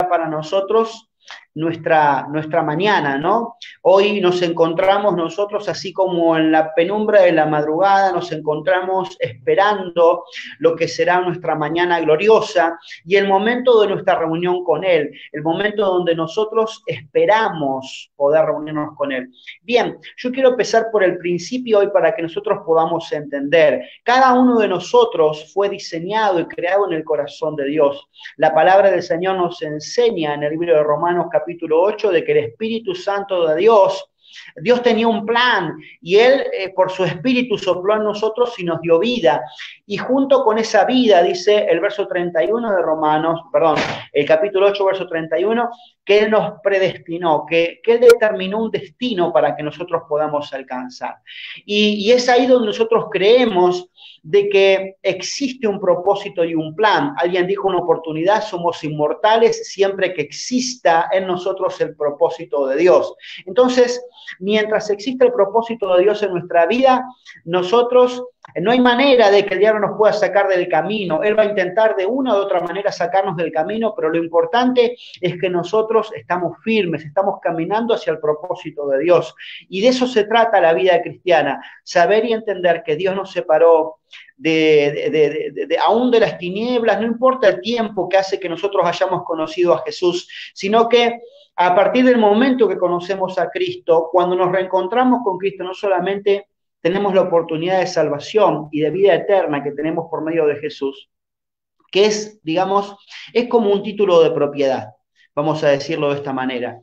será para nosotros nuestra mañana, ¿no? Hoy nos encontramos nosotros, así como en la penumbra de la madrugada, nos encontramos esperando lo que será nuestra mañana gloriosa y el momento de nuestra reunión con Él, el momento donde nosotros esperamos poder reunirnos con Él. Bien, yo quiero empezar por el principio hoy para que nosotros podamos entender. Cada uno de nosotros fue diseñado y creado en el corazón de Dios. La palabra del Señor nos enseña en el libro de Romanos capítulo 8 de que el Espíritu Santo de Dios tenía un plan y Él por su Espíritu sopló en nosotros y nos dio vida. Y junto con esa vida, dice el verso 31 de Romanos, perdón, el capítulo 8, verso 31, que Él nos predestinó, que Él determinó un destino para que nosotros podamos alcanzar. Y es ahí donde nosotros creemos de que existe un propósito y un plan. Alguien dijo una oportunidad, somos inmortales siempre que exista en nosotros el propósito de Dios. Entonces, mientras existe el propósito de Dios en nuestra vida, nosotros no hay manera de que el diablo nos pueda sacar del camino. Él va a intentar de una u otra manera sacarnos del camino, pero lo importante es que nosotros estamos firmes, estamos caminando hacia el propósito de Dios. Y de eso se trata la vida cristiana, saber y entender que Dios nos separó aún de las tinieblas, no importa el tiempo que hace que nosotros hayamos conocido a Jesús, sino que a partir del momento que conocemos a Cristo, cuando nos reencontramos con Cristo, no solamente tenemos la oportunidad de salvación y de vida eterna que tenemos por medio de Jesús, que es, digamos, es como un título de propiedad, vamos a decirlo de esta manera.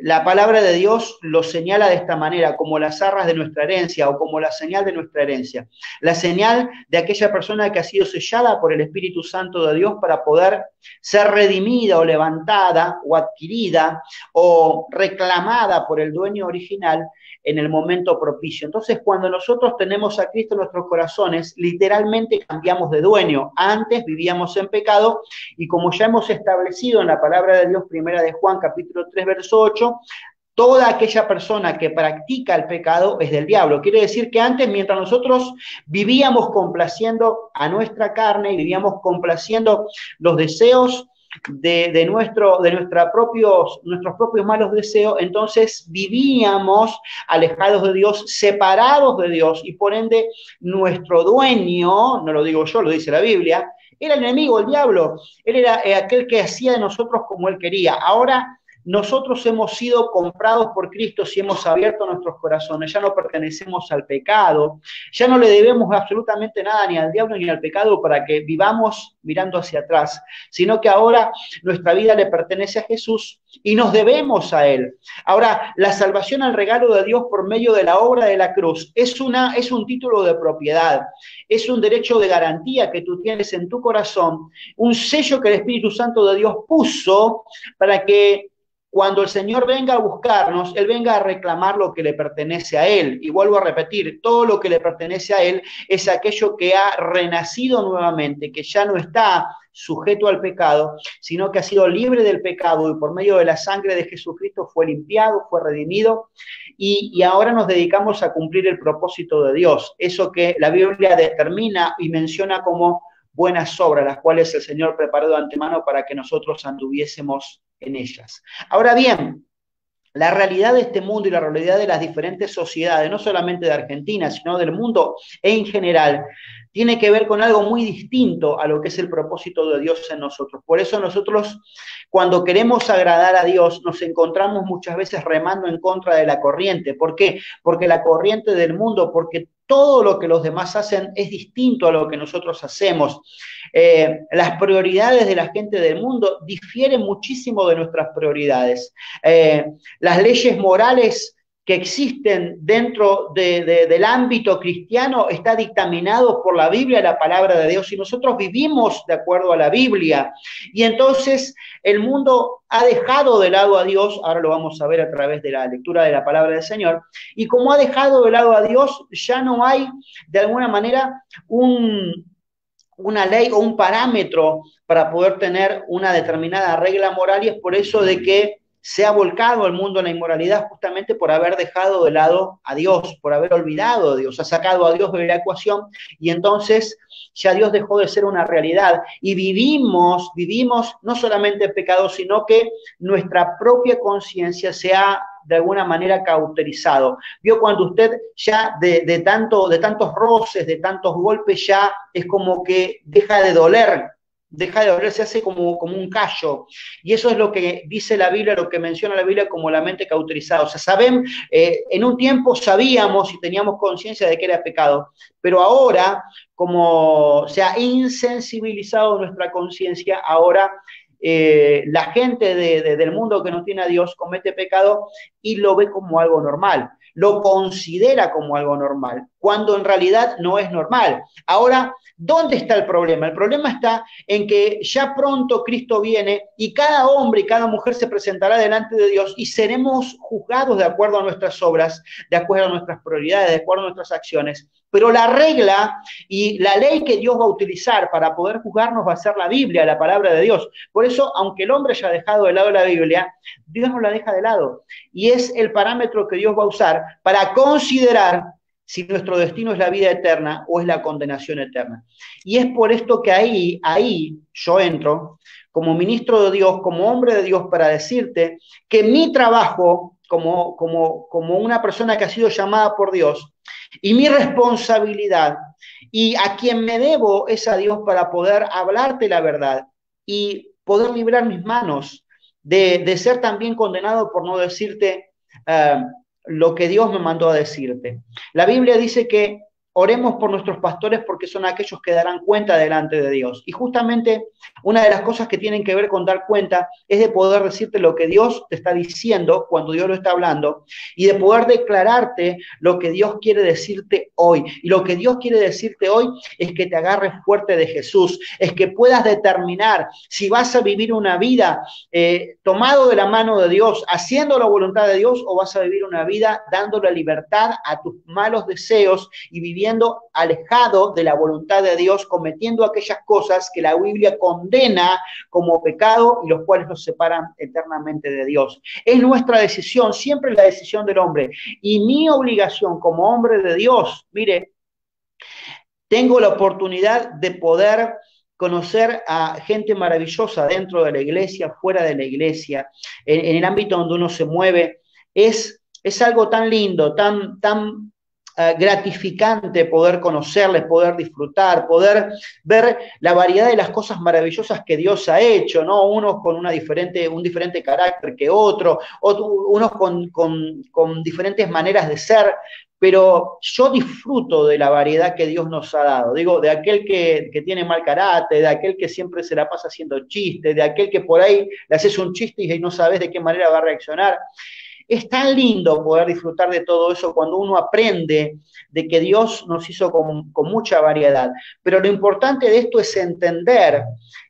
La palabra de Dios lo señala de esta manera, como las arras de nuestra herencia o como la señal de nuestra herencia. La señal de aquella persona que ha sido sellada por el Espíritu Santo de Dios para poder ser redimida o levantada o adquirida o reclamada por el dueño original en el momento propicio. Entonces, cuando nosotros tenemos a Cristo en nuestros corazones, literalmente cambiamos de dueño. Antes vivíamos en pecado y como ya hemos establecido en la palabra de Dios, primera de Juan, capítulo 3, verso 8, toda aquella persona que practica el pecado es del diablo. Quiere decir que antes, mientras nosotros vivíamos complaciendo a nuestra carne y vivíamos complaciendo los deseos de nuestros propios malos deseos, entonces vivíamos alejados de Dios, separados de Dios, y por ende nuestro dueño, no lo digo yo, lo dice la Biblia, era el enemigo, el diablo. Él era aquel que hacía de nosotros como él quería. Ahora nosotros hemos sido comprados por Cristo si hemos abierto nuestros corazones, ya no pertenecemos al pecado, ya no le debemos absolutamente nada ni al diablo ni al pecado para que vivamos mirando hacia atrás, sino que ahora nuestra vida le pertenece a Jesús y nos debemos a Él. Ahora, la salvación al regalo de Dios por medio de la obra de la cruz es un título de propiedad, es un derecho de garantía que tú tienes en tu corazón, un sello que el Espíritu Santo de Dios puso para que cuando el Señor venga a buscarnos, Él venga a reclamar lo que le pertenece a Él. Y vuelvo a repetir, todo lo que le pertenece a Él es aquello que ha renacido nuevamente, que ya no está sujeto al pecado, sino que ha sido libre del pecado y por medio de la sangre de Jesucristo fue limpiado, fue redimido y ahora nos dedicamos a cumplir el propósito de Dios. Eso que la Biblia determina y menciona como buenas obras, las cuales el Señor preparó de antemano para que nosotros anduviésemos en ellas. Ahora bien, la realidad de este mundo y la realidad de las diferentes sociedades, no solamente de Argentina, sino del mundo en general, tiene que ver con algo muy distinto a lo que es el propósito de Dios en nosotros. Por eso nosotros, cuando queremos agradar a Dios, nos encontramos muchas veces remando en contra de la corriente. ¿Por qué? Porque la corriente del mundo, porque todo lo que los demás hacen es distinto a lo que nosotros hacemos. Las prioridades de la gente del mundo difieren muchísimo de nuestras prioridades. Las leyes morales que existen dentro del ámbito cristiano está dictaminado por la Biblia, la palabra de Dios, y nosotros vivimos de acuerdo a la Biblia. Y entonces el mundo ha dejado de lado a Dios, ahora lo vamos a ver a través de la lectura de la palabra del Señor, y como ha dejado de lado a Dios, ya no hay de alguna manera una ley o un parámetro para poder tener una determinada regla moral, y es por eso de que se ha volcado al mundo en la inmoralidad justamente por haber dejado de lado a Dios, por haber olvidado a Dios, ha sacado a Dios de la ecuación y entonces ya Dios dejó de ser una realidad y vivimos no solamente en pecado, sino que nuestra propia conciencia se ha de alguna manera cauterizado. Vio cuando usted ya de tantos roces, de tantos golpes, ya es como que deja de doler, se hace como un callo. Y eso es lo que dice la Biblia, lo que menciona la Biblia como la mente cauterizada. O sea, en un tiempo sabíamos y teníamos conciencia de que era pecado, pero ahora, como se ha insensibilizado nuestra conciencia, ahora la gente del mundo que no tiene a Dios comete pecado y lo ve como algo normal, lo considera como algo normal, cuando en realidad no es normal. Ahora, ¿dónde está el problema? El problema está en que ya pronto Cristo viene y cada hombre y cada mujer se presentará delante de Dios y seremos juzgados de acuerdo a nuestras obras, de acuerdo a nuestras prioridades, de acuerdo a nuestras acciones. Pero la regla y la ley que Dios va a utilizar para poder juzgarnos va a ser la Biblia, la palabra de Dios. Por eso, aunque el hombre haya dejado de lado la Biblia, Dios no la deja de lado. Y es el parámetro que Dios va a usar para considerar si nuestro destino es la vida eterna o es la condenación eterna. Y es por esto que ahí yo entro como ministro de Dios, como hombre de Dios, para decirte que mi trabajo como una persona que ha sido llamada por Dios y mi responsabilidad y a quien me debo es a Dios para poder hablarte la verdad y poder librar mis manos de ser también condenado por no decirte lo que Dios me mandó a decirte. La Biblia dice que oremos por nuestros pastores porque son aquellos que darán cuenta delante de Dios. Y justamente una de las cosas que tienen que ver con dar cuenta es de poder decirte lo que Dios te está diciendo cuando Dios lo está hablando y de poder declararte lo que Dios quiere decirte hoy. Y lo que Dios quiere decirte hoy es que te agarres fuerte de Jesús, es que puedas determinar si vas a vivir una vida tomado de la mano de Dios, haciendo la voluntad de Dios, o vas a vivir una vida dándole libertad a tus malos deseos y viviendo alejado de la voluntad de Dios, cometiendo aquellas cosas que la Biblia condena como pecado y los cuales nos separan eternamente de Dios. Es nuestra decisión, siempre es la decisión del hombre. Y mi obligación como hombre de Dios, mire, tengo la oportunidad de poder conocer a gente maravillosa dentro de la iglesia, fuera de la iglesia, en el ámbito donde uno se mueve. Es algo tan lindo, tan gratificante poder conocerles, poder disfrutar, poder ver la variedad de las cosas maravillosas que Dios ha hecho, ¿no? Unos con un diferente carácter que otros, unos con diferentes maneras de ser, pero yo disfruto de la variedad que Dios nos ha dado. Digo, de aquel que tiene mal carácter, de aquel que siempre se la pasa haciendo chistes, de aquel que por ahí le haces un chiste y no sabes de qué manera va a reaccionar. Es tan lindo poder disfrutar de todo eso cuando uno aprende de que Dios nos hizo con mucha variedad. Pero lo importante de esto es entender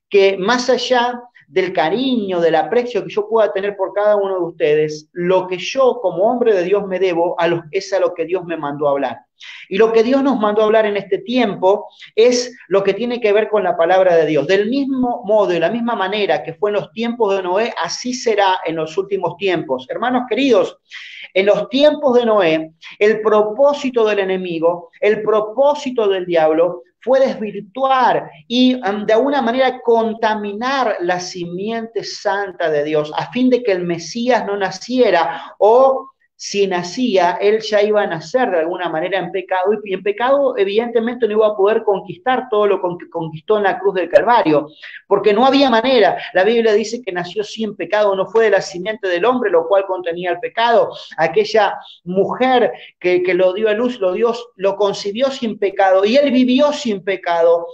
que más allá del cariño, del aprecio que yo pueda tener por cada uno de ustedes, lo que yo como hombre de Dios me debo es a lo que Dios me mandó a hablar. Y lo que Dios nos mandó a hablar en este tiempo es lo que tiene que ver con la palabra de Dios. Del mismo modo y la misma manera que fue en los tiempos de Noé, así será en los últimos tiempos. Hermanos queridos, en los tiempos de Noé, el propósito del enemigo, el propósito del diablo fue desvirtuar y de alguna manera contaminar la simiente santa de Dios a fin de que el Mesías no naciera, o si nacía, él ya iba a nacer de alguna manera en pecado, y en pecado evidentemente no iba a poder conquistar todo lo que conquistó en la cruz del Calvario, porque no había manera. La Biblia dice que nació sin pecado, no fue de la simiente del hombre, lo cual contenía el pecado. Aquella mujer que lo dio a luz, lo concibió sin pecado, y él vivió sin pecado,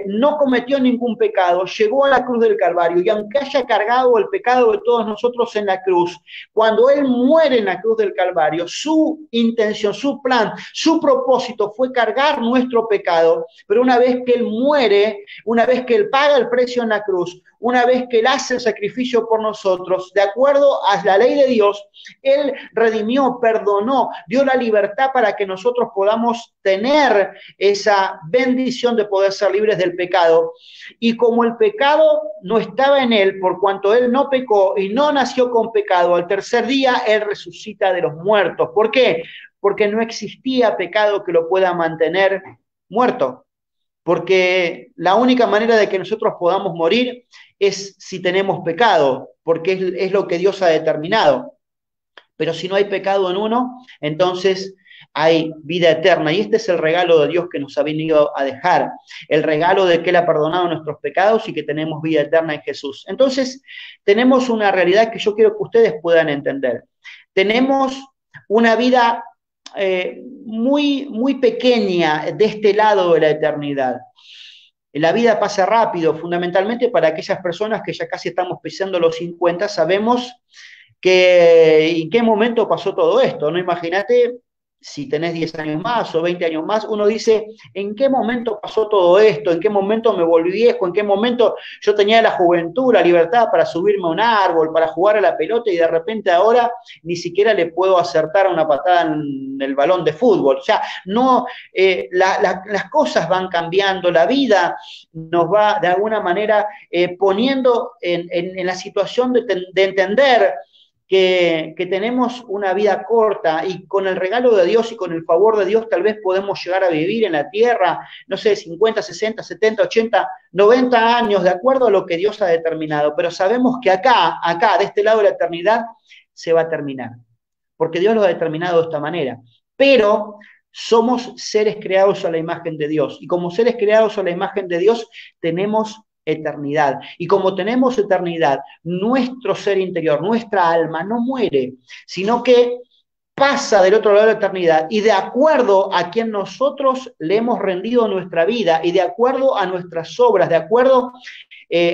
no cometió ningún pecado, llegó a la cruz del Calvario, y aunque haya cargado el pecado de todos nosotros en la cruz, cuando él muere en la cruz del Calvario, su intención, su plan, su propósito fue cargar nuestro pecado, pero una vez que él muere, una vez que él paga el precio en la cruz, una vez que Él hace el sacrificio por nosotros, de acuerdo a la ley de Dios, Él redimió, perdonó, dio la libertad para que nosotros podamos tener esa bendición de poder ser libres del pecado. Y como el pecado no estaba en Él, por cuanto Él no pecó y no nació con pecado, al tercer día Él resucita de los muertos. ¿Por qué? Porque no existía pecado que lo pueda mantener muerto. Porque la única manera de que nosotros podamos morir es si tenemos pecado, porque es lo que Dios ha determinado. Pero si no hay pecado en uno, entonces hay vida eterna. Y este es el regalo de Dios que nos ha venido a dejar. El regalo de que Él ha perdonado nuestros pecados y que tenemos vida eterna en Jesús. Entonces, tenemos una realidad que yo quiero que ustedes puedan entender. Tenemos una vida muy pequeña de este lado de la eternidad. La vida pasa rápido, fundamentalmente para aquellas personas que ya casi estamos pisando los 50, sabemos que en qué momento pasó todo esto, ¿no? Imagínate si tenés 10 años más o 20 años más, uno dice, ¿en qué momento pasó todo esto? ¿En qué momento me volví viejo? ¿En qué momento yo tenía la juventud, la libertad para subirme a un árbol, para jugar a la pelota y de repente ahora ni siquiera le puedo acertar a una patada en el balón de fútbol? O sea, no, las cosas van cambiando, la vida nos va de alguna manera poniendo en la situación de entender que tenemos una vida corta y con el regalo de Dios y con el favor de Dios tal vez podemos llegar a vivir en la tierra, no sé, 50, 60, 70, 80, 90 años, de acuerdo a lo que Dios ha determinado. Pero sabemos que acá, de este lado de la eternidad, se va a terminar, porque Dios lo ha determinado de esta manera. Pero somos seres creados a la imagen de Dios y como seres creados a la imagen de Dios tenemos eternidad. Y como tenemos eternidad, nuestro ser interior, nuestra alma no muere, sino que pasa del otro lado de la eternidad y de acuerdo a quien nosotros le hemos rendido nuestra vida y de acuerdo a nuestras obras, de acuerdo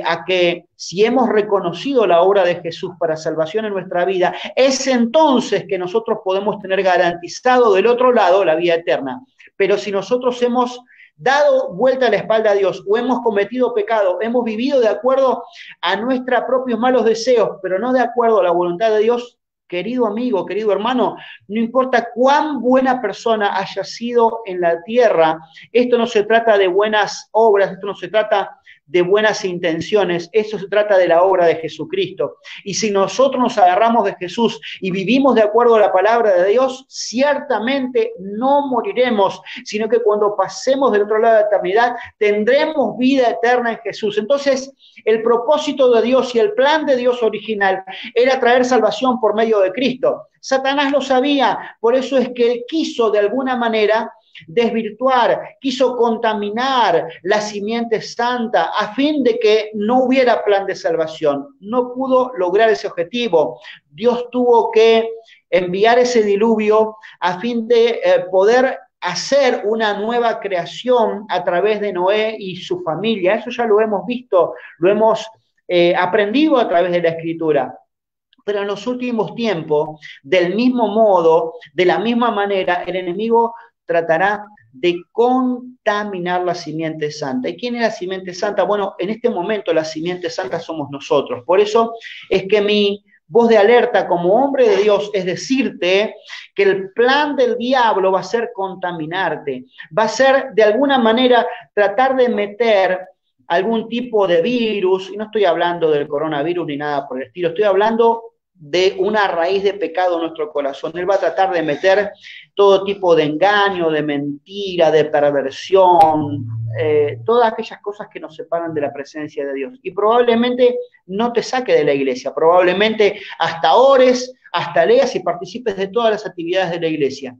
a que si hemos reconocido la obra de Jesús para salvación en nuestra vida, es entonces que nosotros podemos tener garantizado del otro lado la vida eterna. Pero si nosotros hemos dado vuelta a la espalda a Dios o hemos cometido pecado, hemos vivido de acuerdo a nuestros propios malos deseos, pero no de acuerdo a la voluntad de Dios, querido amigo, querido hermano, no importa cuán buena persona haya sido en la tierra, esto no se trata de buenas obras, esto no se trata de buenas intenciones, eso se trata de la obra de Jesucristo. Y si nosotros nos agarramos de Jesús y vivimos de acuerdo a la palabra de Dios, ciertamente no moriremos, sino que cuando pasemos del otro lado de la eternidad, tendremos vida eterna en Jesús. Entonces, el propósito de Dios y el plan de Dios original era traer salvación por medio de Cristo. Satanás lo sabía, por eso es que él quiso de alguna manera desvirtuar, quiso contaminar la simiente santa a fin de que no hubiera plan de salvación. No pudo lograr ese objetivo. Dios tuvo que enviar ese diluvio a fin de poder hacer una nueva creación a través de Noé y su familia. Eso ya lo hemos visto, lo hemos aprendido a través de la Escritura. Pero en los últimos tiempos, del mismo modo, de la misma manera, el enemigo tratará de contaminar la simiente santa. ¿Y quién es la simiente santa? Bueno, en este momento la simiente santa somos nosotros. Por eso es que mi voz de alerta como hombre de Dios es decirte que el plan del diablo va a ser contaminarte, va a ser de alguna manera tratar de meter algún tipo de virus, y no estoy hablando del coronavirus ni nada por el estilo, estoy hablando de una raíz de pecado en nuestro corazón. Él va a tratar de meter todo tipo de engaño, de mentira, de perversión, todas aquellas cosas que nos separan de la presencia de Dios. Y probablemente no te saque de la iglesia, probablemente hasta ores, hasta leas y participes de todas las actividades de la iglesia.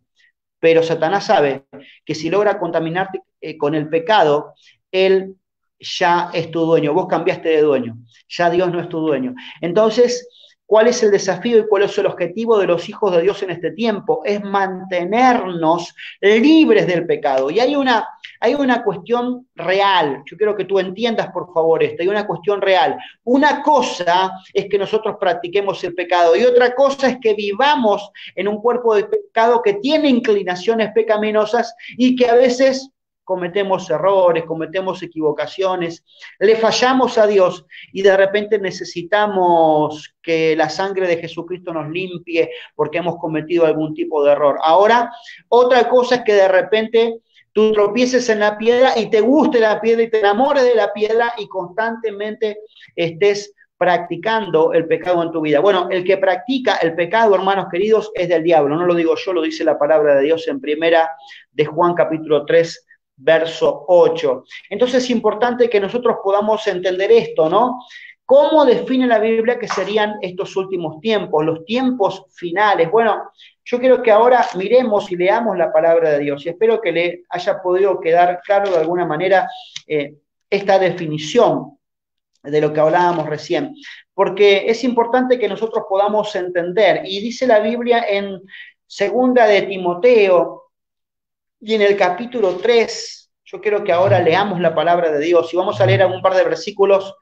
Pero Satanás sabe que si logra contaminarte con el pecado, él ya es tu dueño, vos cambiaste de dueño, ya Dios no es tu dueño. Entonces, ¿cuál es el desafío y cuál es el objetivo de los hijos de Dios en este tiempo? Es mantenernos libres del pecado. Y hay una cuestión real. Yo quiero que tú entiendas, por favor, esto. Hay una cuestión real. Una cosa es que nosotros practiquemos el pecado y otra cosa es que vivamos en un cuerpo de pecado que tiene inclinaciones pecaminosas y que a veces cometemos errores, cometemos equivocaciones, le fallamos a Dios y de repente necesitamos que la sangre de Jesucristo nos limpie porque hemos cometido algún tipo de error. Ahora, otra cosa es que de repente tú tropieces en la piedra y te guste la piedra y te enamores de la piedra y constantemente estés practicando el pecado en tu vida. Bueno, el que practica el pecado, hermanos queridos, es del diablo. No lo digo yo, lo dice la palabra de Dios en primera de Juan capítulo 3, verso 8. Entonces es importante que nosotros podamos entender esto, ¿no? ¿Cómo define la Biblia que serían estos últimos tiempos, los tiempos finales? Bueno, yo quiero que ahora miremos y leamos la palabra de Dios y espero que le haya podido quedar claro de alguna manera esta definición de lo que hablábamos recién, porque es importante que nosotros podamos entender, y dice la Biblia en segunda de Timoteo, y en el capítulo 3, yo quiero que ahora leamos la palabra de Dios, y vamos a leer un par de versículos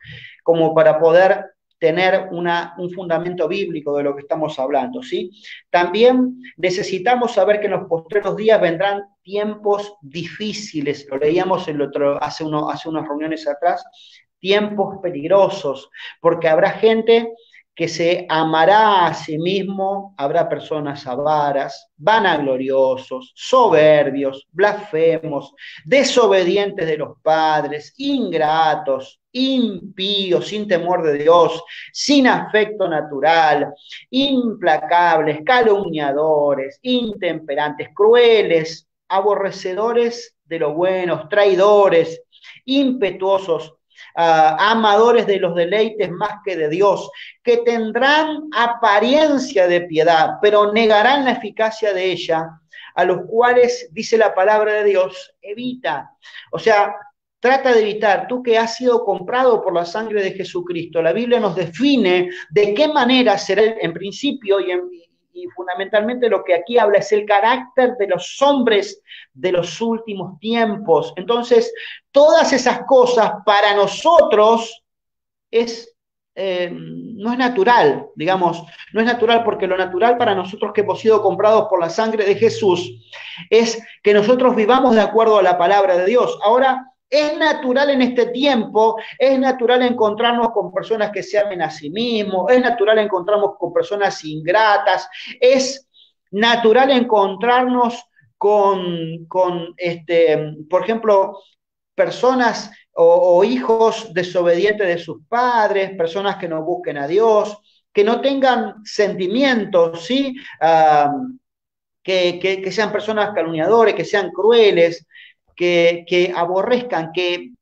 como para poder tener un fundamento bíblico de lo que estamos hablando, ¿sí? También necesitamos saber que en los postreros días vendrán tiempos difíciles, lo leíamos hace unas reuniones atrás, tiempos peligrosos, porque habrá gente que se amará a sí mismo, habrá personas avaras, vanagloriosos, soberbios, blasfemos, desobedientes de los padres, ingratos, impíos, sin temor de Dios, sin afecto natural, implacables, calumniadores, intemperantes, crueles, aborrecedores de lo bueno, traidores, impetuosos, amadores de los deleites más que de Dios, que tendrán apariencia de piedad, pero negarán la eficacia de ella, a los cuales, dice la palabra de Dios, evita. O sea, trata de evitar, tú que has sido comprado por la sangre de Jesucristo. La Biblia nos define de qué manera será en principio y fundamentalmente lo que aquí habla es el carácter de los hombres de los últimos tiempos. Entonces, todas esas cosas para nosotros no es natural, digamos, no es natural porque lo natural para nosotros que hemos sido comprados por la sangre de Jesús es que nosotros vivamos de acuerdo a la palabra de Dios. Ahora, es natural en este tiempo, es natural encontrarnos con personas que se amen a sí mismos, es natural encontrarnos con personas ingratas, es natural encontrarnos por ejemplo, personas o hijos desobedientes de sus padres, personas que no busquen a Dios, que no tengan sentimientos, ¿sí? Que sean personas calumniadores, que sean crueles, que aborrezcan, que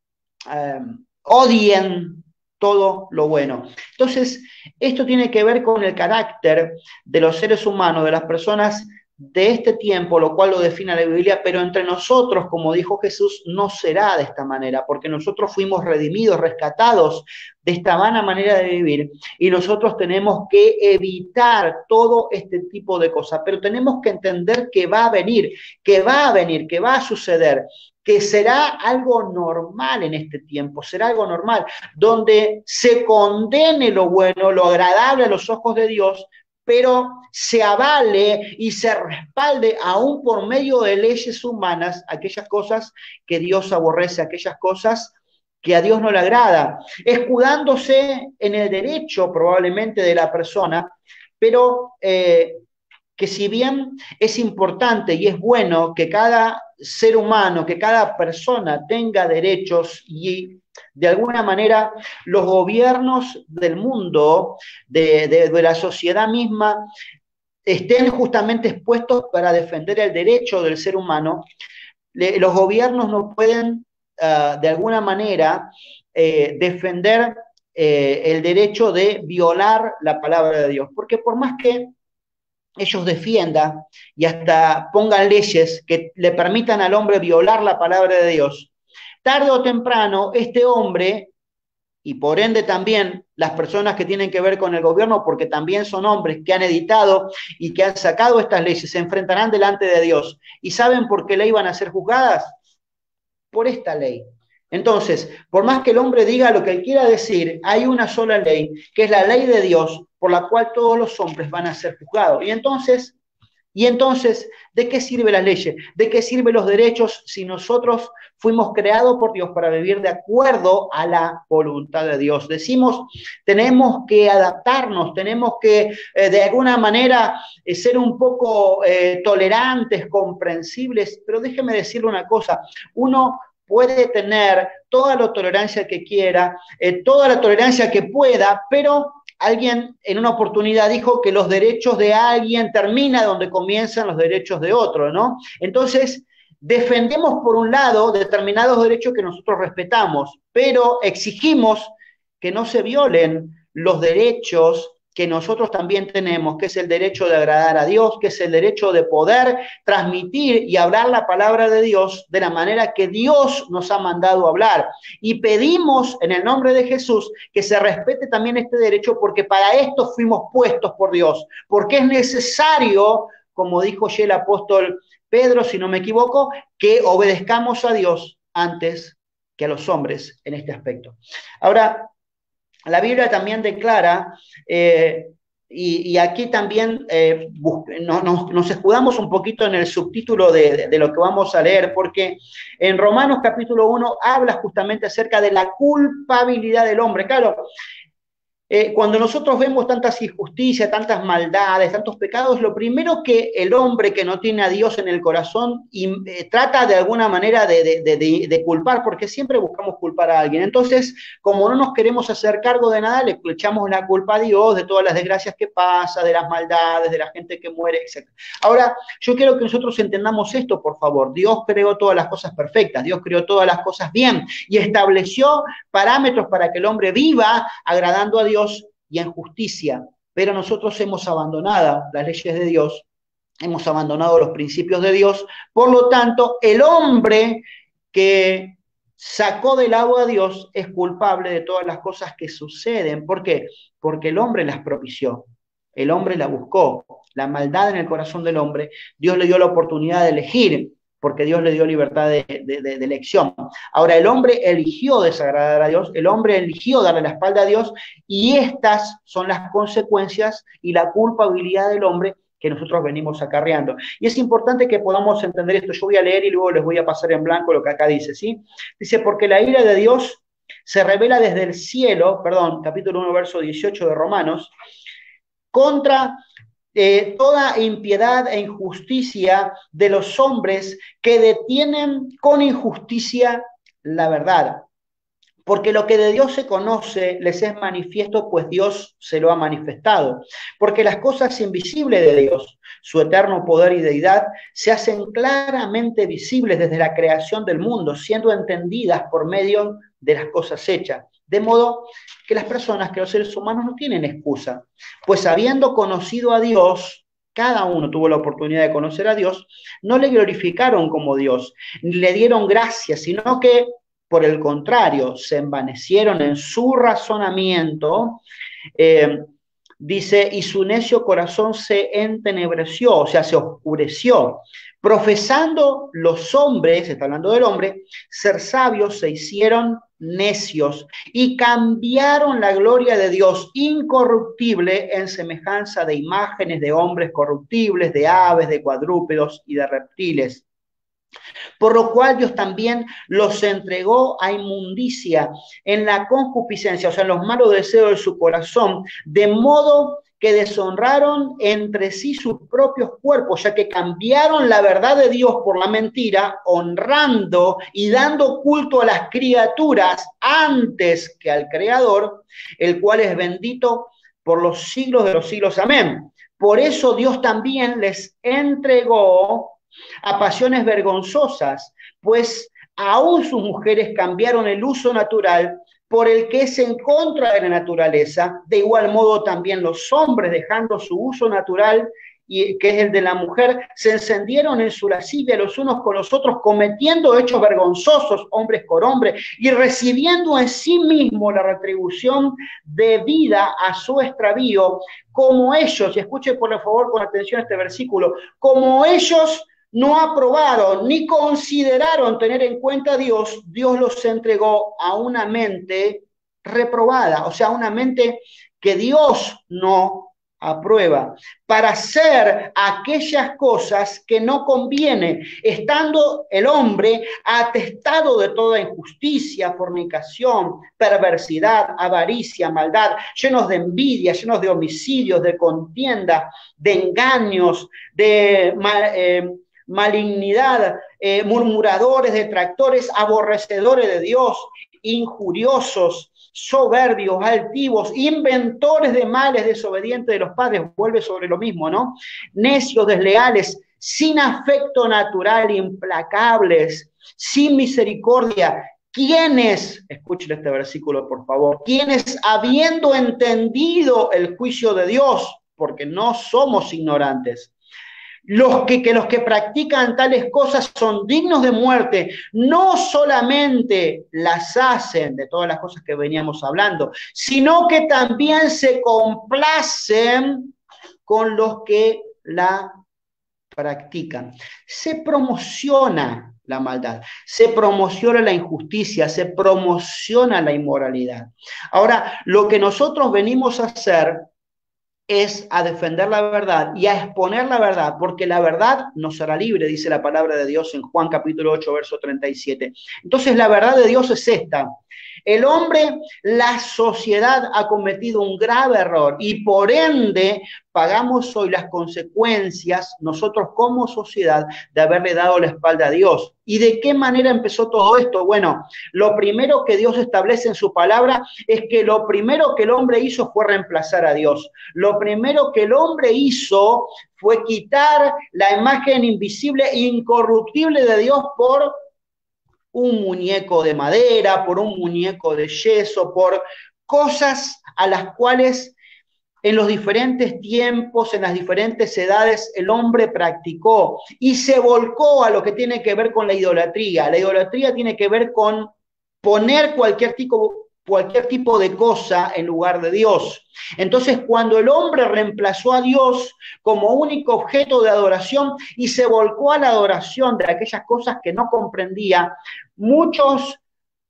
odien todo lo bueno. Entonces, esto tiene que ver con el carácter de los seres humanos, de las personas de este tiempo, lo cual lo define la Biblia, pero entre nosotros, como dijo Jesús, no será de esta manera, porque nosotros fuimos redimidos, rescatados de esta vana manera de vivir, y nosotros tenemos que evitar todo este tipo de cosas, pero tenemos que entender que va a venir, que va a suceder, que será algo normal en este tiempo, será algo normal, donde se condene lo bueno, lo agradable a los ojos de Dios, pero se avale y se respalde aún por medio de leyes humanas aquellas cosas que Dios aborrece, aquellas cosas que a Dios no le agrada, escudándose en el derecho probablemente de la persona, pero que si bien es importante y es bueno que cada ser humano, que cada persona tenga derechos y de alguna manera los gobiernos del mundo, de la sociedad misma, estén justamente expuestos para defender el derecho del ser humano, los gobiernos no pueden de alguna manera defender el derecho de violar la palabra de Dios, porque por más que ellos defiendan y hasta pongan leyes que le permitan al hombre violar la palabra de Dios, tarde o temprano este hombre, y por ende también las personas que tienen que ver con el gobierno, porque también son hombres que han editado y que han sacado estas leyes, se enfrentarán delante de Dios. ¿Y saben por qué ley van a ser juzgadas? Por esta ley. Entonces, por más que el hombre diga lo que él quiera decir, hay una sola ley, que es la ley de Dios, por la cual todos los hombres van a ser juzgados. Y entonces, Y entonces, ¿de qué sirve la ley? ¿De qué sirven los derechos si nosotros fuimos creados por Dios para vivir de acuerdo a la voluntad de Dios? Decimos, tenemos que adaptarnos, tenemos que de alguna manera ser un poco tolerantes, comprensibles, pero déjeme decirle una cosa, uno puede tener toda la tolerancia que quiera, toda la tolerancia que pueda, pero alguien en una oportunidad dijo que los derechos de alguien terminan donde comienzan los derechos de otro, ¿no? Entonces, defendemos por un lado determinados derechos que nosotros respetamos, pero exigimos que no se violen los derechos que nosotros también tenemos, que es el derecho de agradar a Dios, que es el derecho de poder transmitir y hablar la palabra de Dios de la manera que Dios nos ha mandado hablar. Y pedimos en el nombre de Jesús que se respete también este derecho, porque para esto fuimos puestos por Dios, porque es necesario, como dijo ya el apóstol Pedro, si no me equivoco, que obedezcamos a Dios antes que a los hombres en este aspecto. Ahora, la Biblia también declara, y aquí también nos escudamos un poquito en el subtítulo de lo que vamos a leer, porque en Romanos capítulo 1 habla justamente acerca de la culpabilidad del hombre. Claro, cuando nosotros vemos tantas injusticias, tantas maldades, tantos pecados, lo primero que el hombre que no tiene a Dios en el corazón trata de alguna manera de culpar, porque siempre buscamos culpar a alguien. Entonces, como no nos queremos hacer cargo de nada, le echamos la culpa a Dios de todas las desgracias que pasa, de las maldades, de la gente que muere, etc. Ahora, yo quiero que nosotros entendamos esto, por favor. Dios creó todas las cosas perfectas, Dios creó todas las cosas bien y estableció parámetros para que el hombre viva agradando a Dios y en justicia, pero nosotros hemos abandonado las leyes de Dios, hemos abandonado los principios de Dios, por lo tanto, el hombre que sacó del agua a Dios es culpable de todas las cosas que suceden. ¿Por qué? Porque el hombre las propició, el hombre la buscó, la maldad en el corazón del hombre, Dios le dio la oportunidad de elegir, porque Dios le dio libertad de elección. Ahora, el hombre eligió desagradar a Dios, el hombre eligió darle la espalda a Dios, y estas son las consecuencias y la culpabilidad del hombre que nosotros venimos acarreando. Y es importante que podamos entender esto. Yo voy a leer y luego les voy a pasar en blanco lo que acá dice, ¿sí? Dice, porque la ira de Dios se revela desde el cielo, perdón, capítulo 1, verso 18 de Romanos, contra toda impiedad e injusticia de los hombres que detienen con injusticia la verdad. Porque lo que de Dios se conoce les es manifiesto, pues Dios se lo ha manifestado. Porque las cosas invisibles de Dios, su eterno poder y deidad, se hacen claramente visibles desde la creación del mundo, siendo entendidas por medio de las cosas hechas. De modo que las personas, que los seres humanos no tienen excusa, pues habiendo conocido a Dios, cada uno tuvo la oportunidad de conocer a Dios, no le glorificaron como Dios, ni le dieron gracias, sino que, por el contrario, se envanecieron en su razonamiento, dice, y su necio corazón se entenebreció, o sea, se oscureció. Profesando los hombres, está hablando del hombre, ser sabios, se hicieron necios y cambiaron la gloria de Dios incorruptible en semejanza de imágenes de hombres corruptibles, de aves, de cuadrúpedos y de reptiles. Por lo cual Dios también los entregó a inmundicia en la concupiscencia, o sea, en los malos deseos de su corazón, de modo que deshonraron entre sí sus propios cuerpos, ya que cambiaron la verdad de Dios por la mentira, honrando y dando culto a las criaturas antes que al Creador, el cual es bendito por los siglos de los siglos. Amén. Por eso Dios también les entregó a pasiones vergonzosas, pues aún sus mujeres cambiaron el uso natural por el que es en contra de la naturaleza. De igual modo también los hombres, dejando su uso natural, y que es el de la mujer, se encendieron en su lascivia los unos con los otros, cometiendo hechos vergonzosos, hombres con hombres, y recibiendo en sí mismo la retribución debida a su extravío, como ellos, y escuche por favor con atención este versículo, como ellos no aprobaron ni consideraron tener en cuenta a Dios, Dios los entregó a una mente reprobada, o sea, una mente que Dios no a prueba para hacer aquellas cosas que no conviene, estando el hombre atestado de toda injusticia, fornicación, perversidad, avaricia, maldad, llenos de envidia, llenos de homicidios, de contienda, de engaños, de malignidad, murmuradores, detractores, aborrecedores de Dios, injuriosos, soberbios, altivos, inventores de males, desobedientes de los padres, vuelve sobre lo mismo, ¿no? Necios, desleales, sin afecto natural, implacables, sin misericordia, quienes, escuchen este versículo por favor, quienes habiendo entendido el juicio de Dios, porque no somos ignorantes, los que practican tales cosas son dignos de muerte, no solamente las hacen de todas las cosas que veníamos hablando, sino que también se complacen con los que la practican. Se promociona la maldad, se promociona la injusticia, se promociona la inmoralidad. Ahora, lo que nosotros venimos a hacer es a defender la verdad y a exponer la verdad, porque la verdad nos hará libre, dice la palabra de Dios en Juan capítulo 8, verso 37. Entonces la verdad de Dios es esta: el hombre, la sociedad ha cometido un grave error y por ende pagamos hoy las consecuencias nosotros como sociedad de haberle dado la espalda a Dios. ¿Y de qué manera empezó todo esto? Bueno, lo primero que Dios establece en su palabra es que lo primero que el hombre hizo fue reemplazar a Dios. Lo primero que el hombre hizo fue quitar la imagen invisible e incorruptible de Dios por un muñeco de madera, por un muñeco de yeso, por cosas a las cuales en los diferentes tiempos, en las diferentes edades, el hombre practicó y se volcó a lo que tiene que ver con la idolatría. La idolatría tiene que ver con poner cualquier tipo de cosa en lugar de Dios. Entonces, cuando el hombre reemplazó a Dios como único objeto de adoración y se volcó a la adoración de aquellas cosas que no comprendía, muchos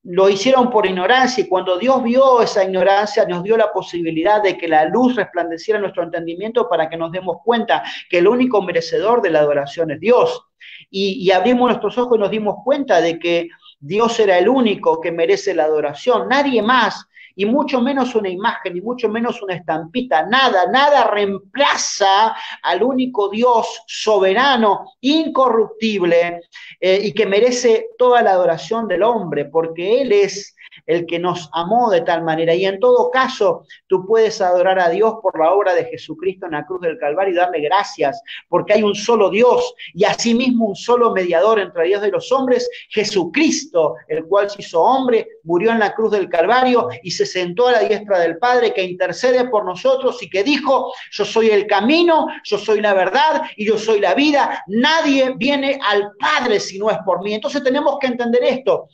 lo hicieron por ignorancia, y cuando Dios vio esa ignorancia, nos dio la posibilidad de que la luz resplandeciera en nuestro entendimiento para que nos demos cuenta que el único merecedor de la adoración es Dios. Y abrimos nuestros ojos y nos dimos cuenta de que Dios era el único que merece la adoración, nadie más, y mucho menos una imagen, y mucho menos una estampita, nada reemplaza al único Dios soberano, incorruptible, y que merece toda la adoración del hombre, porque Él es el que nos amó de tal manera. Y en todo caso, tú puedes adorar a Dios por la obra de Jesucristo en la cruz del Calvario y darle gracias, porque hay un solo Dios y asimismo un solo mediador entre Dios y los hombres, Jesucristo, el cual se hizo hombre, murió en la cruz del Calvario y se sentó a la diestra del Padre, que intercede por nosotros y que dijo: yo soy el camino, yo soy la verdad y yo soy la vida. Nadie viene al Padre si no es por mí. Entonces tenemos que entender esto.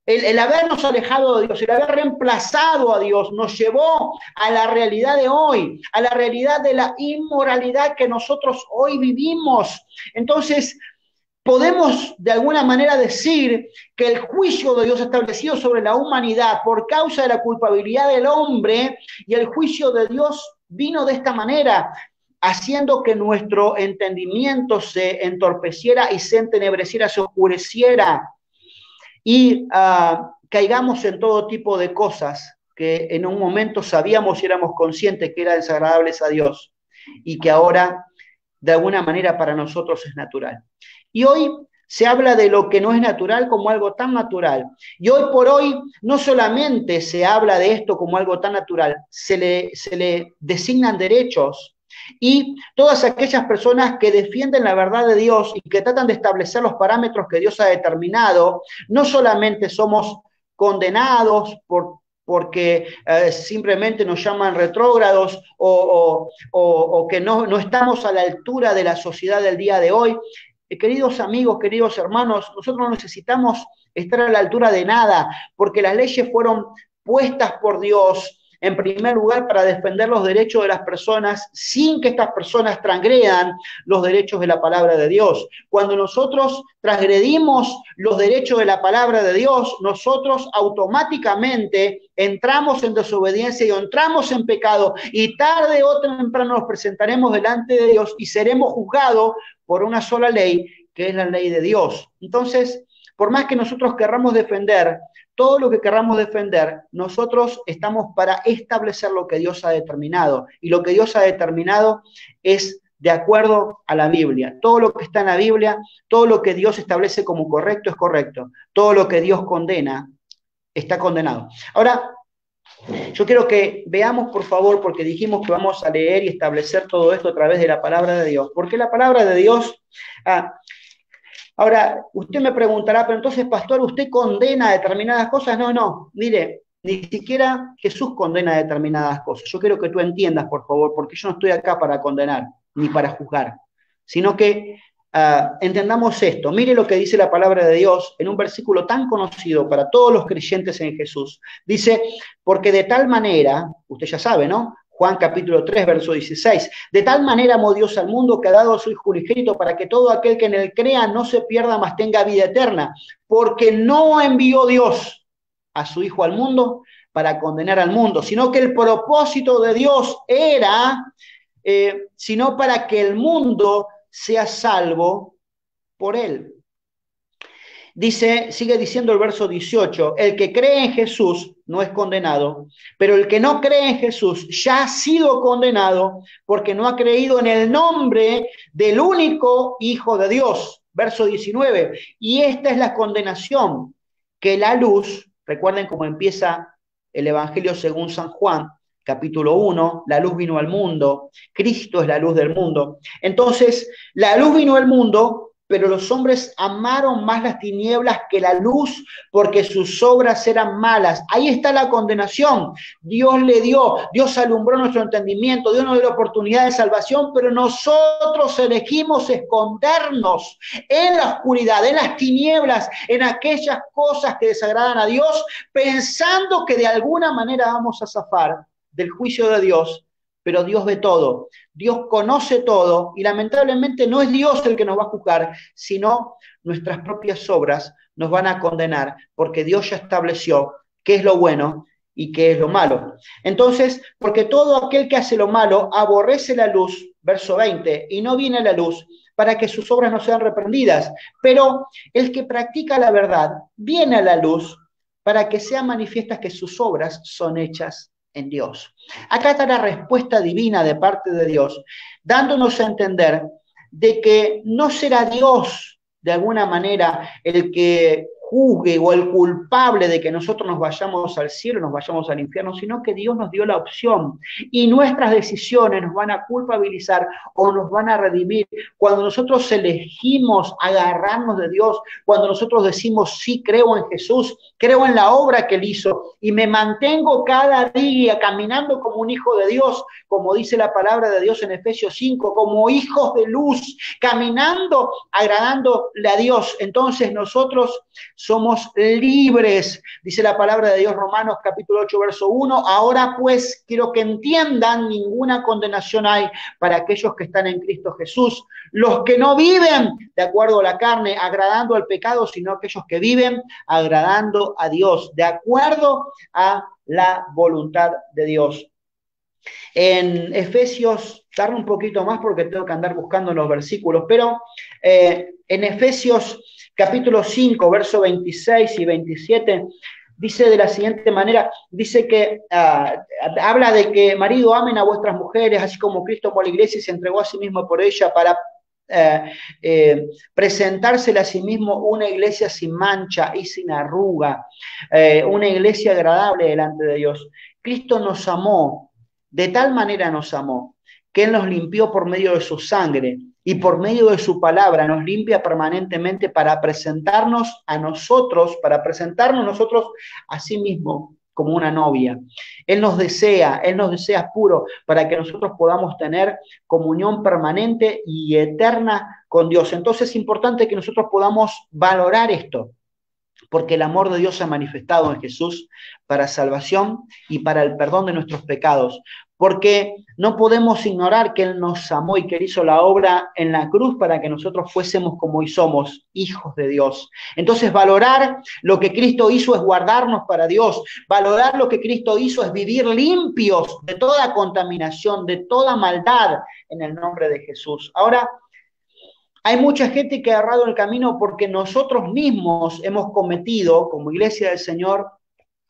El habernos alejado de Dios, el haber reemplazado a Dios, nos llevó a la realidad de hoy, a la realidad de la inmoralidad que nosotros hoy vivimos. Entonces, podemos de alguna manera decir que el juicio de Dios establecido sobre la humanidad por causa de la culpabilidad del hombre, y el juicio de Dios vino de esta manera, haciendo que nuestro entendimiento se entorpeciera y se entenebreciera, se oscureciera, y caigamos en todo tipo de cosas que en un momento sabíamos y éramos conscientes que eran desagradables a Dios y que ahora de alguna manera para nosotros es natural. Y hoy se habla de lo que no es natural como algo tan natural. Y hoy por hoy no solamente se habla de esto como algo tan natural, se le designan derechos. Y todas aquellas personas que defienden la verdad de Dios y que tratan de establecer los parámetros que Dios ha determinado, no solamente somos condenados porque simplemente nos llaman retrógrados o que no estamos a la altura de la sociedad del día de hoy. Queridos amigos, queridos hermanos, nosotros no necesitamos estar a la altura de nada, porque las leyes fueron puestas por Dios en primer lugar, para defender los derechos de las personas sin que estas personas transgredan los derechos de la palabra de Dios. Cuando nosotros transgredimos los derechos de la palabra de Dios, nosotros automáticamente entramos en desobediencia y entramos en pecado, y tarde o temprano nos presentaremos delante de Dios y seremos juzgados por una sola ley, que es la ley de Dios. Entonces, por más que nosotros querramos defender todo lo que querramos defender, nosotros estamos para establecer lo que Dios ha determinado. Y lo que Dios ha determinado es de acuerdo a la Biblia. Todo lo que está en la Biblia, todo lo que Dios establece como correcto es correcto. Todo lo que Dios condena está condenado. Ahora, yo quiero que veamos, por favor, porque dijimos que vamos a leer y establecer todo esto a través de la palabra de Dios. Porque la palabra de Dios... Ahora, usted me preguntará, pero entonces, pastor, ¿usted condena determinadas cosas? No, mire, ni siquiera Jesús condena determinadas cosas. Yo quiero que tú entiendas, por favor, porque yo no estoy acá para condenar, ni para juzgar, sino que entendamos esto. Mire lo que dice la palabra de Dios en un versículo tan conocido para todos los creyentes en Jesús. Dice, porque de tal manera, usted ya sabe, ¿no? Juan capítulo 3, verso 16. De tal manera amó Dios al mundo que ha dado a su Hijo unigénito para que todo aquel que en él crea no se pierda, mas tenga vida eterna. Porque no envió Dios a su Hijo al mundo para condenar al mundo, sino que el propósito de Dios era, sino para que el mundo sea salvo por él. Dice, sigue diciendo el verso 18, el que cree en Jesús no es condenado, pero el que no cree en Jesús ya ha sido condenado porque no ha creído en el nombre del único Hijo de Dios. Verso 19, y esta es la condenación, que la luz, recuerden cómo empieza el Evangelio según San Juan, capítulo 1, la luz vino al mundo, Cristo es la luz del mundo. Entonces, la luz vino al mundo, pero los hombres amaron más las tinieblas que la luz, porque sus obras eran malas. Ahí está la condenación. Dios alumbró nuestro entendimiento, Dios nos dio la oportunidad de salvación, pero nosotros elegimos escondernos en la oscuridad, en las tinieblas, en aquellas cosas que desagradan a Dios, pensando que de alguna manera vamos a zafar del juicio de Dios. Pero Dios ve todo, Dios conoce todo, y lamentablemente no es Dios el que nos va a juzgar, sino nuestras propias obras nos van a condenar, porque Dios ya estableció qué es lo bueno y qué es lo malo. Entonces, porque todo aquel que hace lo malo aborrece la luz, verso 20, y no viene a la luz para que sus obras no sean reprendidas, pero el que practica la verdad viene a la luz para que sean manifiestas que sus obras son hechas en Dios. Acá está la respuesta divina de parte de Dios, dándonos a entender de que no será Dios de alguna manera el que juzgue o el culpable de que nosotros nos vayamos al cielo, nos vayamos al infierno, sino que Dios nos dio la opción y nuestras decisiones nos van a culpabilizar o nos van a redimir. Cuando nosotros elegimos agarrarnos de Dios, cuando nosotros decimos sí, creo en Jesús, creo en la obra que Él hizo y me mantengo cada día caminando como un hijo de Dios, como dice la palabra de Dios en Efesios 5, como hijos de luz, caminando, agradándole a Dios. Entonces nosotros somos libres, dice la palabra de Dios, Romanos capítulo 8, verso 1. Ahora pues quiero que entiendan, ninguna condenación hay para aquellos que están en Cristo Jesús, los que no viven de acuerdo a la carne, agradando al pecado, sino aquellos que viven agradando a Dios, de acuerdo a la voluntad de Dios. En Efesios, tardo un poquito más porque tengo que andar buscando los versículos, pero en Efesios capítulo 5, verso 26 y 27, dice de la siguiente manera, dice que habla de que marido amen a vuestras mujeres, así como Cristo amó a la iglesia y se entregó a sí mismo por ella para presentársela a sí mismo una iglesia sin mancha y sin arruga, una iglesia agradable delante de Dios. Cristo nos amó, de tal manera nos amó, que Él nos limpió por medio de su sangre y por medio de su palabra nos limpia permanentemente para presentarnos a nosotros, para presentarnos nosotros a sí mismo como una novia. Él nos desea puro para que nosotros podamos tener comunión permanente y eterna con Dios. Entonces es importante que nosotros podamos valorar esto. porque el amor de Dios se ha manifestado en Jesús para salvación y para el perdón de nuestros pecados. Porque no podemos ignorar que Él nos amó y que Él hizo la obra en la cruz para que nosotros fuésemos como hoy somos, hijos de Dios. Entonces, valorar lo que Cristo hizo es guardarnos para Dios. Valorar lo que Cristo hizo es vivir limpios de toda contaminación, de toda maldad, en el nombre de Jesús. Ahora, hay mucha gente que ha errado el camino porque nosotros mismos hemos cometido, como Iglesia del Señor,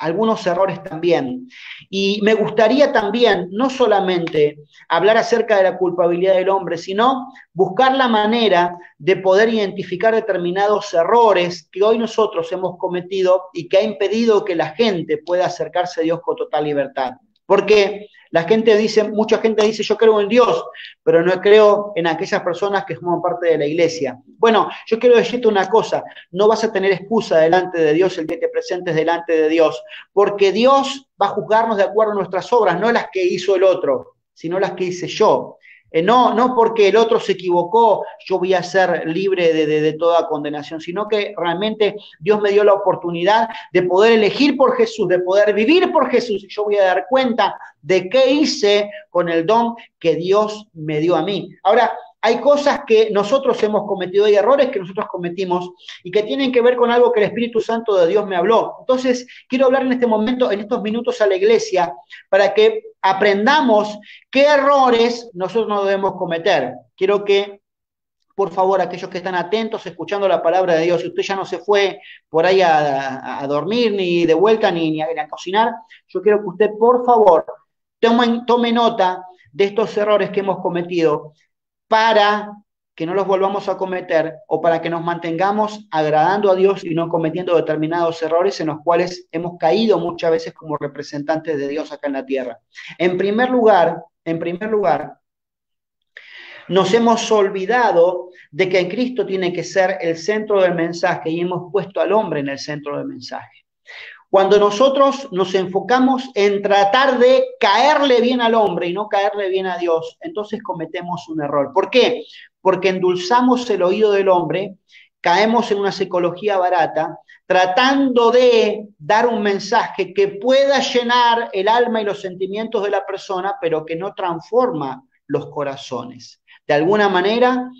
algunos errores también. Y me gustaría también, no solamente hablar acerca de la culpabilidad del hombre, sino buscar la manera de poder identificar determinados errores que hoy nosotros hemos cometido y que ha impedido que la gente pueda acercarse a Dios con total libertad. Porque la gente dice, mucha gente dice, yo creo en Dios, pero no creo en aquellas personas que forman parte de la iglesia. Bueno, yo quiero decirte una cosa, no vas a tener excusa delante de Dios el que te presentes delante de Dios, porque Dios va a juzgarnos de acuerdo a nuestras obras, no las que hizo el otro, sino las que hice yo. No porque el otro se equivocó, yo voy a ser libre de toda condenación, sino que realmente Dios me dio la oportunidad de poder elegir por Jesús, de poder vivir por Jesús. Y yo voy a dar cuenta de qué hice con el don que Dios me dio a mí. Ahora, hay cosas que nosotros hemos cometido, hay errores que nosotros cometimos y que tienen que ver con algo que el Espíritu Santo de Dios me habló. Entonces, quiero hablar en este momento, en estos minutos a la iglesia, para que aprendamos qué errores nosotros no debemos cometer. Quiero que, por favor, aquellos que están atentos, escuchando la palabra de Dios, si usted ya no se fue por ahí a dormir, ni de vuelta, ni a cocinar, yo quiero que usted, por favor, tome nota de estos errores que hemos cometido para que no los volvamos a cometer o para que nos mantengamos agradando a Dios y no cometiendo determinados errores en los cuales hemos caído muchas veces como representantes de Dios acá en la tierra. En primer lugar, nos hemos olvidado de que en Cristo tiene que ser el centro del mensaje y hemos puesto al hombre en el centro del mensaje. Cuando nosotros nos enfocamos en tratar de caerle bien al hombre y no caerle bien a Dios, entonces cometemos un error. ¿Por qué? Porque endulzamos el oído del hombre, caemos en una psicología barata, tratando de dar un mensaje que pueda llenar el alma y los sentimientos de la persona, pero que no transforma los corazones. De alguna manera,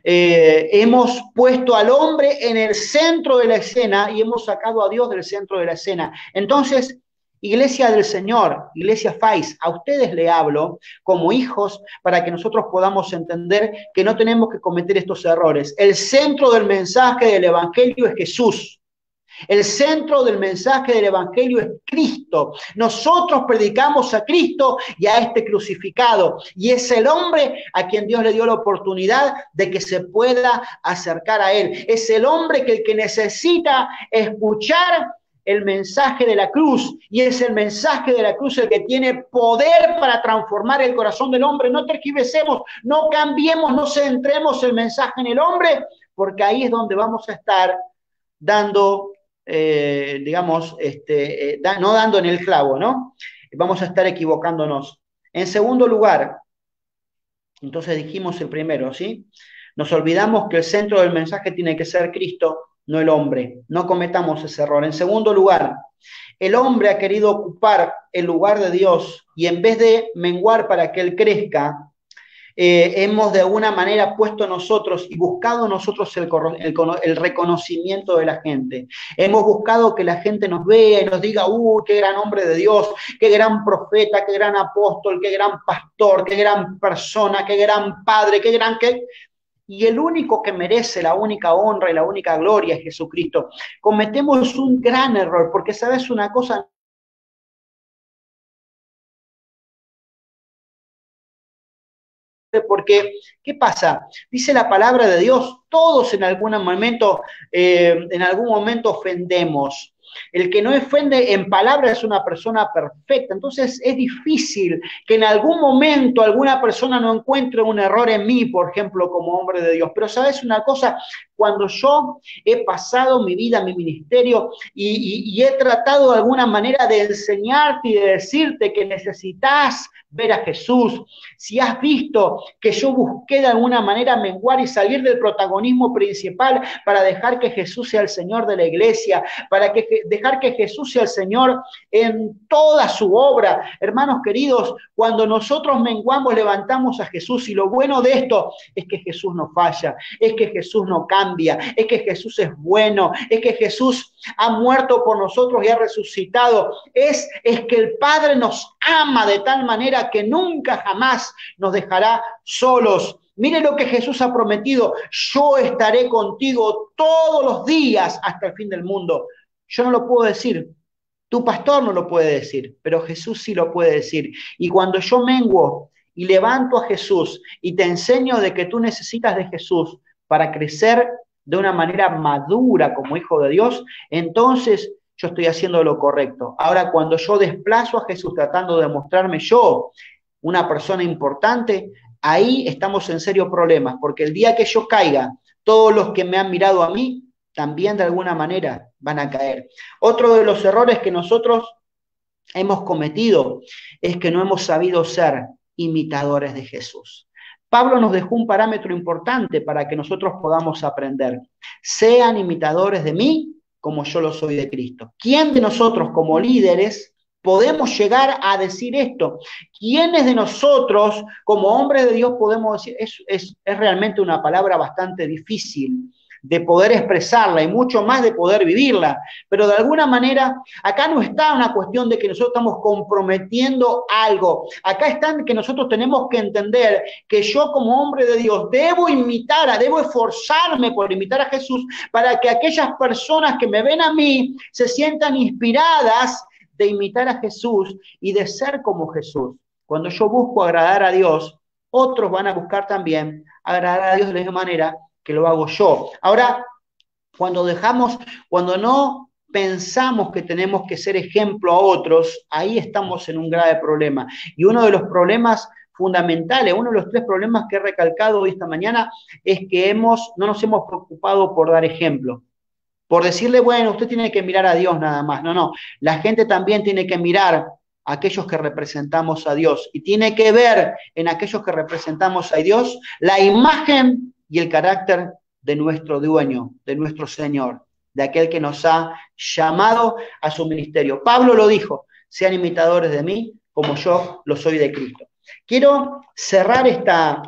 hemos puesto al hombre en el centro de la escena y hemos sacado a Dios del centro de la escena. Entonces, Iglesia del Señor, Iglesia FAIS, a ustedes le hablo como hijos para que nosotros podamos entender que no tenemos que cometer estos errores. El centro del mensaje del Evangelio es Jesús. El centro del mensaje del Evangelio es Cristo. Nosotros predicamos a Cristo y a este crucificado. Y es el hombre a quien Dios le dio la oportunidad de que se pueda acercar a Él. Es el hombre que el que necesita escuchar el mensaje de la cruz. Y es el mensaje de la cruz el que tiene poder para transformar el corazón del hombre. No tergiversemos, no cambiemos, no centremos el mensaje en el hombre, porque ahí es donde vamos a estar dando... no dando en el clavo, ¿no? Vamos a estar equivocándonos. En segundo lugar, entonces dijimos el primero, ¿sí? Nos olvidamos que el centro del mensaje tiene que ser Cristo, no el hombre. No cometamos ese error. En segundo lugar, el hombre ha querido ocupar el lugar de Dios y en vez de menguar para que Él crezca, hemos de alguna manera puesto nosotros y buscado nosotros el reconocimiento de la gente. Hemos buscado que la gente nos vea y nos diga, qué gran hombre de Dios, qué gran profeta, qué gran apóstol, qué gran pastor, qué gran persona, qué gran padre, qué gran... Y el único que merece la única honra y la única gloria es Jesucristo. Cometemos un gran error, porque sabes una cosa, porque, ¿qué pasa? Dice la palabra de Dios, todos en algún momento ofendemos. El que no ofende en palabra es una persona perfecta. Entonces es difícil que en algún momento alguna persona no encuentre un error en mí, por ejemplo, como hombre de Dios. Pero ¿sabes una cosa? Cuando yo he pasado mi vida, mi ministerio, y he tratado de alguna manera de enseñarte y de decirte que necesitas ver a Jesús, si has visto que yo busqué de alguna manera menguar y salir del protagonismo principal para dejar que Jesús sea el Señor de la iglesia, para dejar que Jesús sea el Señor en toda su obra. Hermanos queridos, cuando nosotros menguamos, levantamos a Jesús, y lo bueno de esto es que Jesús no falla, es que Jesús no cambia, es que Jesús es bueno, es que Jesús ha muerto por nosotros y ha resucitado, es que el Padre nos ama de tal manera que nunca jamás nos dejará solos. Mire lo que Jesús ha prometido: yo estaré contigo todos los días hasta el fin del mundo. Yo no lo puedo decir, tu pastor no lo puede decir, pero Jesús sí lo puede decir. Y cuando yo menguo y levanto a Jesús y te enseño de que tú necesitas de Jesús para crecer de una manera madura como hijo de Dios, entonces yo estoy haciendo lo correcto. Ahora, cuando yo desplazo a Jesús tratando de mostrarme yo una persona importante, ahí estamos en serios problemas, porque el día que yo caiga, todos los que me han mirado a mí también de alguna manera van a caer. Otro de los errores que nosotros hemos cometido es que no hemos sabido ser imitadores de Jesús. Pablo nos dejó un parámetro importante para que nosotros podamos aprender. Sean imitadores de mí como yo lo soy de Cristo. ¿Quién de nosotros como líderes podemos llegar a decir esto? ¿Quiénes de nosotros como hombres de Dios podemos decir? Es realmente una palabra bastante difícil de poder expresarla y mucho más de poder vivirla, pero de alguna manera acá no está una cuestión de que nosotros estamos comprometiendo algo, acá está que nosotros tenemos que entender que yo como hombre de Dios debo esforzarme por imitar a Jesús para que aquellas personas que me ven a mí se sientan inspiradas de imitar a Jesús y de ser como Jesús. Cuando yo busco agradar a Dios, otros van a buscar también agradar a Dios de la misma manera que lo hago yo. Ahora, cuando no pensamos que tenemos que ser ejemplo a otros, ahí estamos en un grave problema. Y uno de los problemas fundamentales, uno de los 3 problemas que he recalcado hoy esta mañana, es que no nos hemos preocupado por dar ejemplo. Por decirle, bueno, usted tiene que mirar a Dios nada más. No. La gente también tiene que mirar a aquellos que representamos a Dios y tiene que ver en aquellos que representamos a Dios la imagen y el carácter de nuestro dueño, de nuestro Señor, de aquel que nos ha llamado a su ministerio. Pablo lo dijo: sean imitadores de mí como yo lo soy de Cristo. Quiero cerrar esta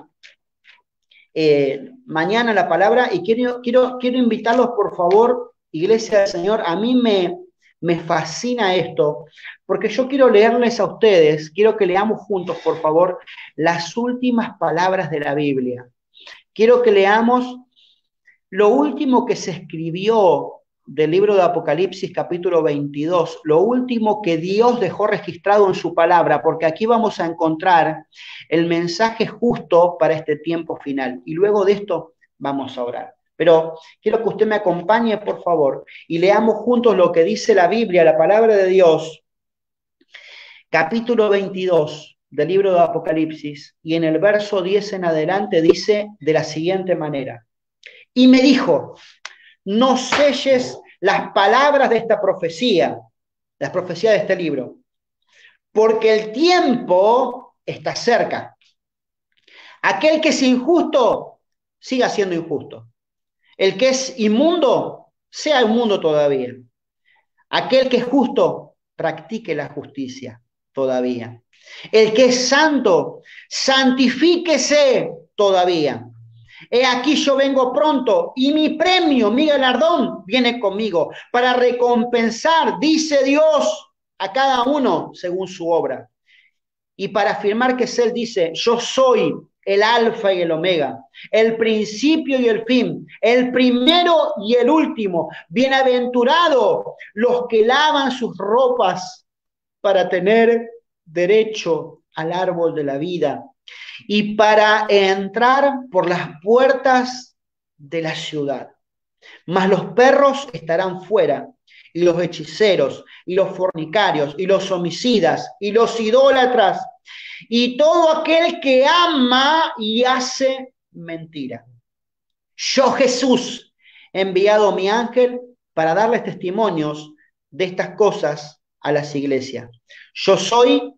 mañana la palabra y quiero invitarlos, por favor, Iglesia del Señor. A mí me fascina esto, porque yo quiero leerles a ustedes, quiero que leamos juntos, por favor, las últimas palabras de la Biblia. Quiero que leamos lo último que se escribió del libro de Apocalipsis, capítulo 22, lo último que Dios dejó registrado en su palabra, porque aquí vamos a encontrar el mensaje justo para este tiempo final. Y luego de esto vamos a orar. Pero quiero que usted me acompañe, por favor, y leamos juntos lo que dice la Biblia, la palabra de Dios, capítulo 22 del libro de Apocalipsis, y en el verso 10 en adelante dice de la siguiente manera: y me dijo, no selles las palabras de esta profecía, las profecías de este libro, porque el tiempo está cerca. Aquel que es injusto, siga siendo injusto. El que es inmundo, sea inmundo todavía. Aquel que es justo, practique la justicia todavía. El que es santo, santifíquese todavía. He aquí yo vengo pronto y mi premio, mi galardón viene conmigo para recompensar, dice Dios, a cada uno según su obra. Y para afirmar que es Él, dice, yo soy el alfa y el omega, el principio y el fin, el primero y el último. Bienaventurado los que lavan sus ropas para tener derecho al árbol de la vida y para entrar por las puertas de la ciudad. Mas los perros estarán fuera y los hechiceros, y los fornicarios, y los homicidas, y los idólatras, y todo aquel que ama y hace mentira. Yo, Jesús, he enviado a mi ángel para darles testimonios de estas cosas a las iglesias. Yo soy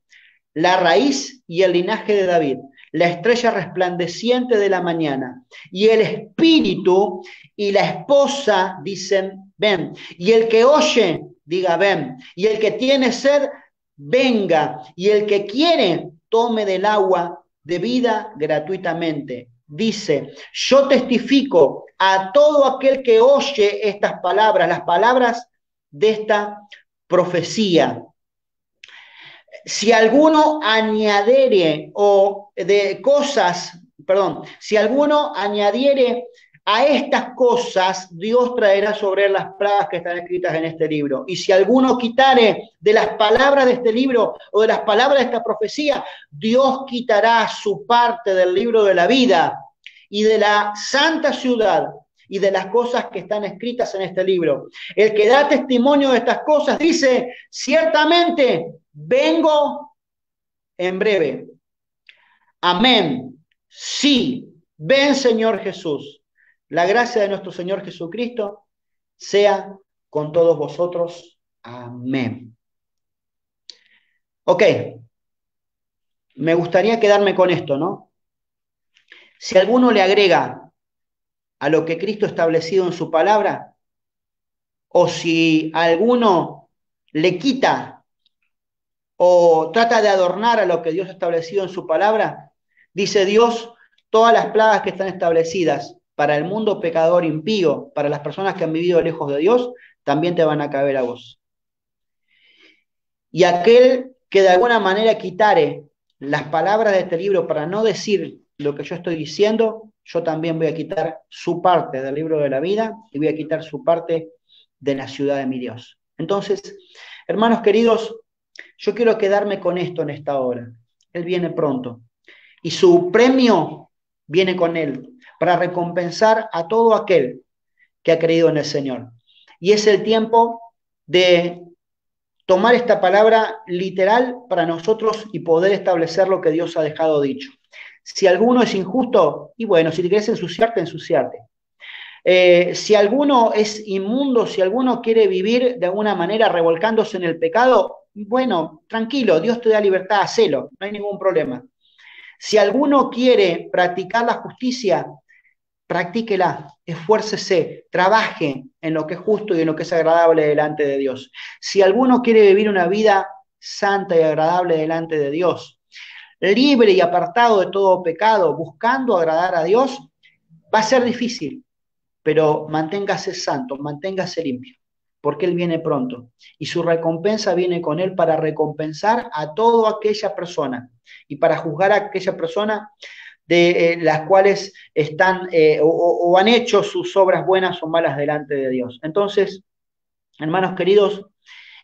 la raíz y el linaje de David, la estrella resplandeciente de la mañana. Y el espíritu y la esposa dicen, ven. Y el que oye, diga, ven. Y el que tiene sed, venga. Y el que quiere, tome del agua de vida gratuitamente. Dice, yo testifico a todo aquel que oye estas palabras, las palabras de esta profecía. Si alguno añadiere si alguno añadiere a estas cosas, Dios traerá sobre él las plagas que están escritas en este libro. Y si alguno quitare de las palabras de este libro o de las palabras de esta profecía, Dios quitará su parte del libro de la vida y de la santa ciudad y de las cosas que están escritas en este libro. El que da testimonio de estas cosas dice, ciertamente vengo en breve. Amén. Sí, ven Señor Jesús. La gracia de nuestro Señor Jesucristo sea con todos vosotros. Amén. Ok, me gustaría quedarme con esto, ¿no? Si alguno le agrega a lo que Cristo ha establecido en su palabra, o si alguno le quita o trata de adornar a lo que Dios ha establecido en su palabra, dice Dios, todas las plagas que están establecidas para el mundo pecador impío, para las personas que han vivido lejos de Dios, también te van a caer a vos. Y aquel que de alguna manera quitare las palabras de este libro para no decir lo que yo estoy diciendo, yo también voy a quitar su parte del libro de la vida y voy a quitar su parte de la ciudad de mi Dios. Entonces, hermanos queridos, yo quiero quedarme con esto en esta hora. Él viene pronto y su premio viene con él para recompensar a todo aquel que ha creído en el Señor. Y es el tiempo de tomar esta palabra literal para nosotros y poder establecer lo que Dios ha dejado dicho. Si alguno es injusto, y bueno, si te quieres ensuciarte, ensuciarte. Si alguno es inmundo, si alguno quiere vivir de alguna manera revolcándose en el pecado, bueno, tranquilo, Dios te da libertad, hacelo, no hay ningún problema. Si alguno quiere practicar la justicia, practíquela, esfuércese, trabaje en lo que es justo y en lo que es agradable delante de Dios. Si alguno quiere vivir una vida santa y agradable delante de Dios, libre y apartado de todo pecado, buscando agradar a Dios, va a ser difícil, pero manténgase santo, manténgase limpio, porque Él viene pronto y su recompensa viene con Él para recompensar a toda aquella persona y para juzgar a aquella persona de las cuales están o han hecho sus obras buenas o malas delante de Dios. Entonces, hermanos queridos,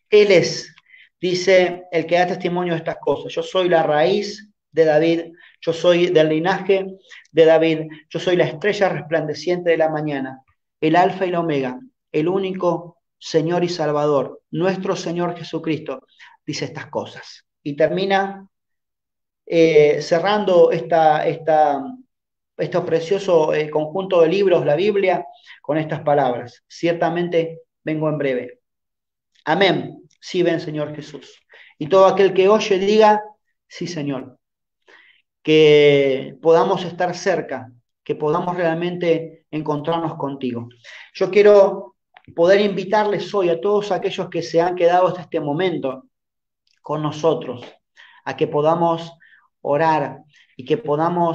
Él es, dice el que da testimonio de estas cosas. Yo soy la raíz de David, yo soy del linaje de David, yo soy la estrella resplandeciente de la mañana, el alfa y la omega, el único Señor y Salvador, nuestro Señor Jesucristo, dice estas cosas. Y termina cerrando este precioso conjunto de libros, la Biblia, con estas palabras. Ciertamente vengo en breve. Amén. Sí, ven, Señor Jesús. Y todo aquel que oye diga, sí, Señor. Que podamos estar cerca, que podamos realmente encontrarnos contigo. Yo quiero poder invitarles hoy a todos aquellos que se han quedado hasta este momento con nosotros, a que podamos orar y que podamos